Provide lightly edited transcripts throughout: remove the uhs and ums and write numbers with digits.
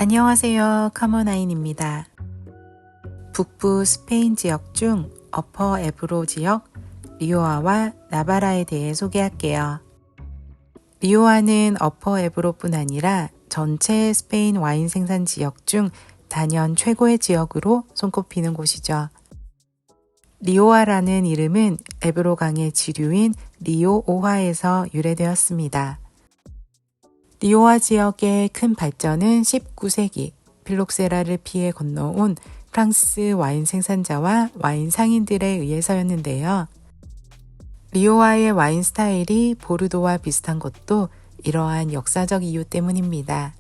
안녕하세요. 카모나인입니다. 북부 스페인 지역 중 어퍼 에브로 지역 리오아와 나바라에 대해 소개할게요. 리오아는 어퍼 에브로뿐 아니라 전체 스페인 와인 생산 지역 중 단연 최고의 지역으로 손꼽히는 곳이죠. 리오아라는 이름은 에브로강의 지류인 리오 오하에서 유래되었습니다. 리오아 지역의 큰 발전은 19세기 필록세라를 피해 건너온 프랑스 와인 생산자와 와인 상인들에 의해서였는데요. 리오아의 와인 스타일이 보르도와 비슷한 것도 이러한 역사적 이유 때문입니다.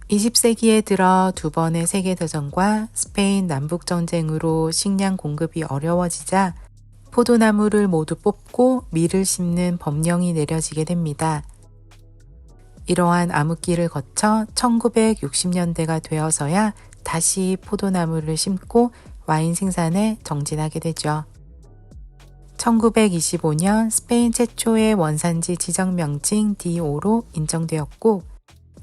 20세기에 들어 두 번의 세계대전과 스페인 남북전쟁으로 식량 공급이 어려워지자 포도나무를 모두 뽑고 밀을 심는 법령이 내려지게 됩니다. 이러한 암흑기를 거쳐 1960년대가 되어서야 다시 포도나무를 심고 와인 생산에 정진하게 되죠. 1925년 스페인 최초의 원산지 지정 명칭 DO로 인정되었고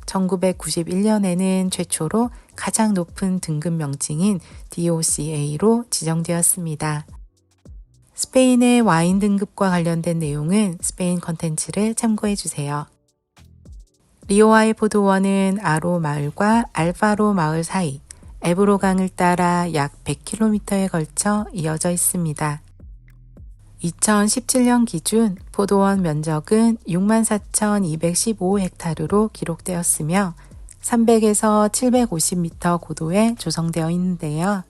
1991년에는 최초로 가장 높은 등급 명칭인 DOCA로 지정되었습니다. 스페인의 와인 등급과 관련된 내용은 스페인 컨텐츠를 참고해주세요. 리오아의 포도원은 아로 마을과 알파로 마을 사이 에브로강을 따라 약 100km에 걸쳐 이어져 있습니다. 2017년 기준 포도원 면적은 64,215헥타르로 기록되었으며 300에서 750m 고도에 조성되어 있는데요.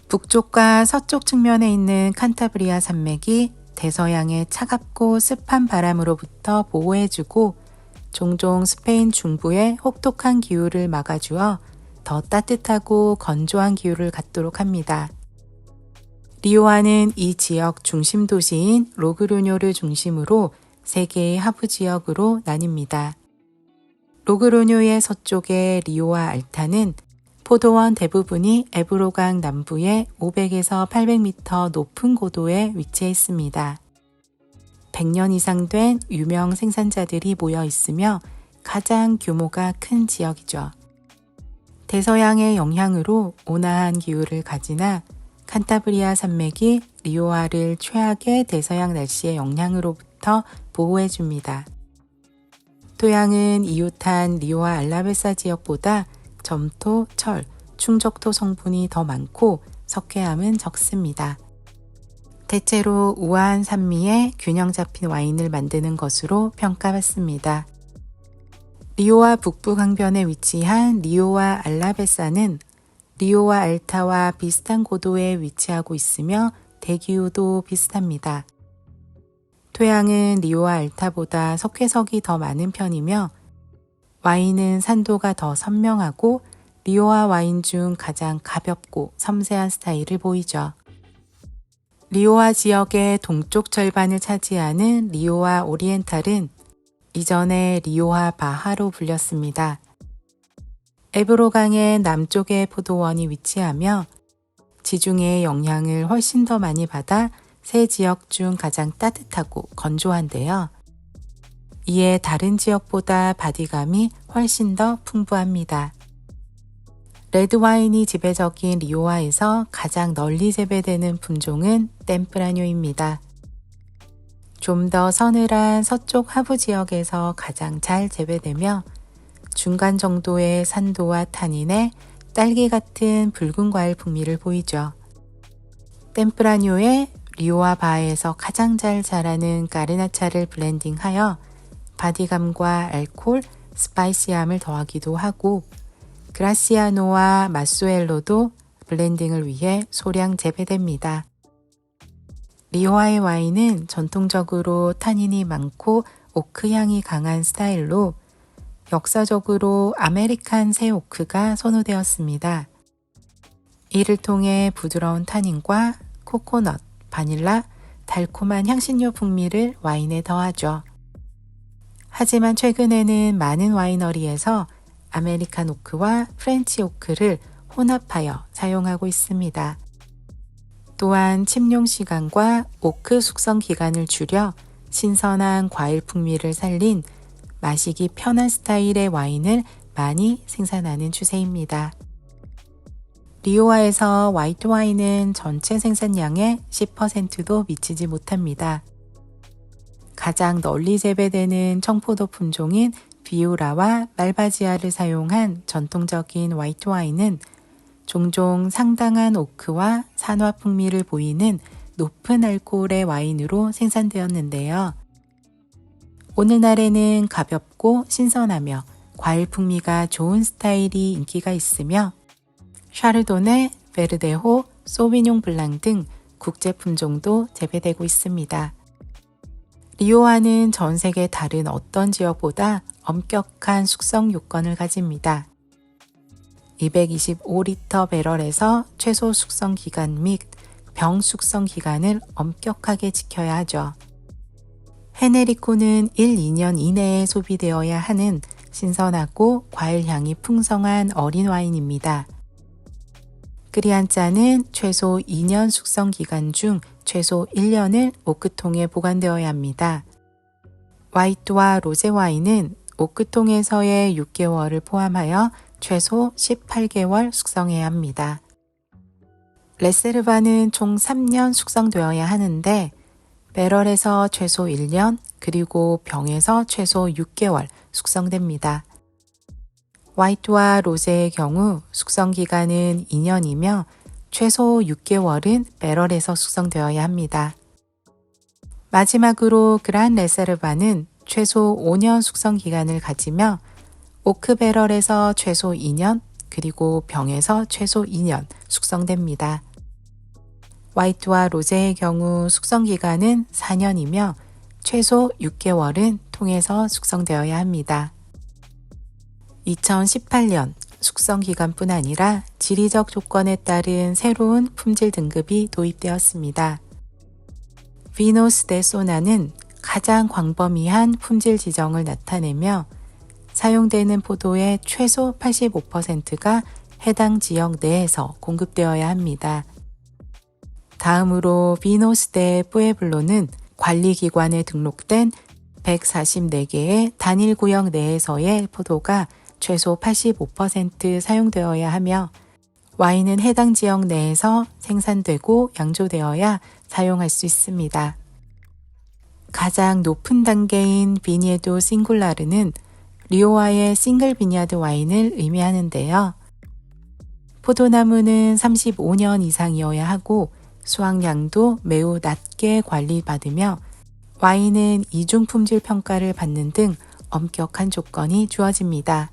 북쪽과 서쪽 측면에 있는 칸타브리아 산맥이 대서양의 차갑고 습한 바람으로부터 보호해주고 종종 스페인 중부의 혹독한 기후를 막아주어 더 따뜻하고 건조한 기후를 갖도록 합니다. 리오아는 이 지역 중심 도시인 로그로뇨를 중심으로 세 개의 하부 지역으로 나뉩니다. 로그로뇨의 서쪽의 리오아 알타는 포도원 대부분이 에브로강 남부의 500에서 800m 높은 고도에 위치해 있습니다. 100년 이상 된 유명 생산자들이 모여 있으며 가장 규모가 큰 지역이죠. 대서양의 영향으로 온화한 기후를 가지나 칸타브리아 산맥이 리오아를 최악의 대서양 날씨의 영향으로부터 보호해줍니다. 토양은 이웃한 리오아 알라베사 지역보다 점토, 철, 충적토 성분이 더 많고 석회암은 적습니다. 대체로 우아한 산미에 균형 잡힌 와인을 만드는 것으로 평가받습니다. 리오아 북부 강변에 위치한 리오아 알라베사는 리오아 알타와 비슷한 고도에 위치하고 있으며 대기후도 비슷합니다. 토양은 리오아 알타보다 석회석이 더 많은 편이며 와인은 산도가 더 선명하고 리오아 와인 중 가장 가볍고 섬세한 스타일을 보이죠. 리오아 지역의 동쪽 절반을 차지하는 리오아 오리엔탈은 이전에 리오아 바하로 불렸습니다. 에브로강의 남쪽에 포도원이 위치하며 지중해의 영향을 훨씬 더 많이 받아 세 지역 중 가장 따뜻하고 건조한데요. 이에 다른 지역보다 바디감이 훨씬 더 풍부합니다. 레드와인이 지배적인 리오아에서 가장 널리 재배되는 품종은 템프라뇨입니다. 좀 더 서늘한 서쪽 하부 지역에서 가장 잘 재배되며 중간 정도의 산도와 탄닌에 딸기 같은 붉은 과일 풍미를 보이죠. 템프라뇨에 리오아 바에서 가장 잘 자라는 가르나차를 블렌딩하여 바디감과 알코올, 스파이시함을 더하기도 하고 그라시아노와 마수엘로도 블렌딩을 위해 소량 재배됩니다. 리오아의 와인은 전통적으로 타닌이 많고 오크 향이 강한 스타일로 역사적으로 아메리칸 새 오크가 선호되었습니다. 이를 통해 부드러운 타닌과 코코넛, 바닐라, 달콤한 향신료 풍미를 와인에 더하죠. 하지만 최근에는 많은 와이너리에서 아메리칸 오크와 프렌치 오크를 혼합하여 사용하고 있습니다. 또한 침용 시간과 오크 숙성 기간을 줄여 신선한 과일 풍미를 살린 마시기 편한 스타일의 와인을 많이 생산하는 추세입니다. 리오아에서 화이트 와인은 전체 생산량의 10%도 미치지 못합니다. 가장 널리 재배되는 청포도 품종인 비우라와 말바지아를 사용한 전통적인 화이트 와인은 종종 상당한 오크와 산화 풍미를 보이는 높은 알코올의 와인으로 생산되었는데요. 오늘날에는 가볍고 신선하며 과일 풍미가 좋은 스타일이 인기가 있으며 샤르도네, 베르데호, 소비뇽 블랑 등 국제 품종도 재배되고 있습니다. 리오아는 전 세계 다른 어떤 지역보다 엄격한 숙성 요건을 가집니다. 225리터 배럴에서 최소 숙성 기간 및 병 숙성 기간을 엄격하게 지켜야 하죠. 헤네리코는 1, 2년 이내에 소비되어야 하는 신선하고 과일 향이 풍성한 어린 와인입니다. 크리안짜는 최소 2년 숙성 기간 중 최소 1년을 오크통에 보관되어야 합니다. 화이트와 로제 와인은 오크통에서의 6개월을 포함하여 최소 18개월 숙성해야 합니다. 레세르바는 총 3년 숙성되어야 하는데 배럴에서 최소 1년 그리고 병에서 최소 6개월 숙성됩니다. 화이트와 로제의 경우 숙성 기간은 2년이며 최소 6개월은 배럴에서 숙성되어야 합니다. 마지막으로 그란 레세르바는 최소 5년 숙성 기간을 가지며 오크 배럴에서 최소 2년 그리고 병에서 최소 2년 숙성됩니다. 화이트와 로제의 경우 숙성 기간은 4년이며 최소 6개월은 통에서 숙성되어야 합니다. 2018년 숙성 기간뿐 아니라 지리적 조건에 따른 새로운 품질 등급이 도입되었습니다. 비노스 데 소나는 가장 광범위한 품질 지정을 나타내며 사용되는 포도의 최소 85%가 해당 지역 내에서 공급되어야 합니다. 다음으로 비노스 데 뿌에블로는 관리기관에 등록된 144개의 단일 구역 내에서의 포도가 최소 85% 사용되어야 하며 와인은 해당 지역 내에서 생산되고 양조되어야 사용할 수 있습니다. 가장 높은 단계인 비니에도 싱굴라르는 리오아의 싱글 비냐드 와인을 의미하는데요. 포도나무는 35년 이상이어야 하고 수확량도 매우 낮게 관리받으며 와인은 이중 품질 평가를 받는 등 엄격한 조건이 주어집니다.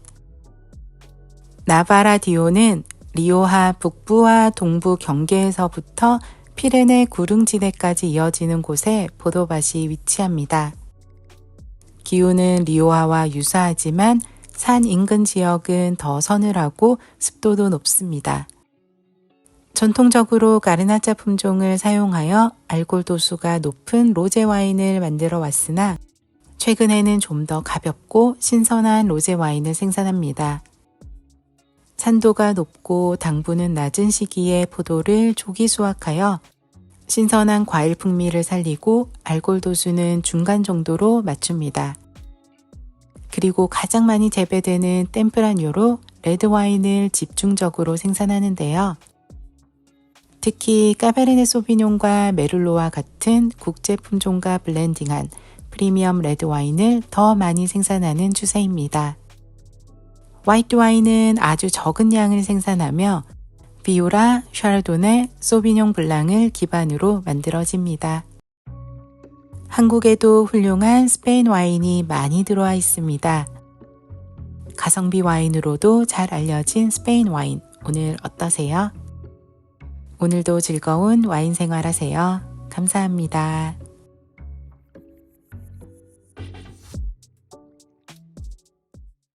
나바라디오는 리오하 북부와 동부 경계에서부터 피레네 구릉지대까지 이어지는 곳에 포도밭이 위치합니다. 기후는 리오하와 유사하지만 산 인근 지역은 더 서늘하고 습도도 높습니다. 전통적으로 가르나짜 품종을 사용하여 알코올 도수가 높은 로제 와인을 만들어 왔으나 최근에는 좀 더 가볍고 신선한 로제 와인을 생산합니다. 산도가 높고 당분은 낮은 시기에 포도를 조기 수확하여 신선한 과일 풍미를 살리고 알코올 도수는 중간 정도로 맞춥니다. 그리고 가장 많이 재배되는 템프라뇨로 레드 와인을 집중적으로 생산하는데요. 특히 까베르네 소비뇽과 메를로와 같은 국제 품종과 블렌딩한 프리미엄 레드 와인을 더 많이 생산하는 추세입니다. 화이트 와인은 아주 적은 양을 생산하며 비오라, 샤르도네, 소비뇽 블랑을 기반으로 만들어집니다. 한국에도 훌륭한 스페인 와인이 많이 들어와 있습니다. 가성비 와인으로도 잘 알려진 스페인 와인, 오늘 어떠세요? 오늘도 즐거운 와인 생활 하세요. 감사합니다.